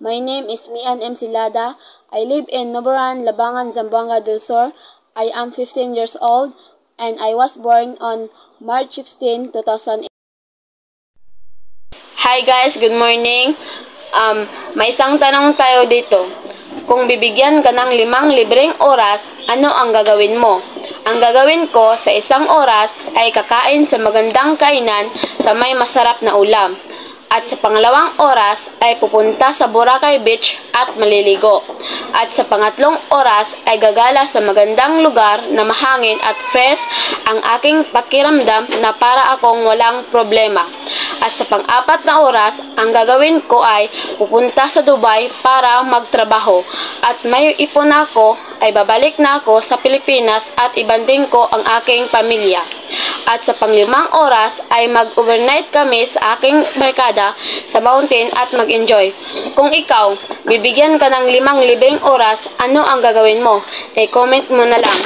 My name is Mian M. Silada. I live in Noboran, Labangan, Zamboanga del Sur. I am 15 years old and I was born on March 16, 2008. Hi guys, good morning. May isang tanong tayo dito. Kung bibigyan ka ng 5 libreng oras, ano ang gagawin mo? Ang gagawin ko sa isang oras ay kakain sa magandang kainan sa may masarap na ulam. At sa pangalawang oras ay pupunta sa Boracay Beach at maliligo. At sa pangatlong oras ay gagala sa magandang lugar na mahangin at fresh ang aking pakiramdam na para akong walang problema. At sa pang-apat na oras, ang gagawin ko ay pupunta sa Dubai para magtrabaho. At may ipon ako ay babalik na ako sa Pilipinas at ibanding ko ang aking pamilya. At sa pang-5 oras ay mag-overnight kami sa aking barkada sa mountain at mag-enjoy. Kung ikaw, bibigyan ka ng 5 libreng oras, ano ang gagawin mo? I-comment mo na lang.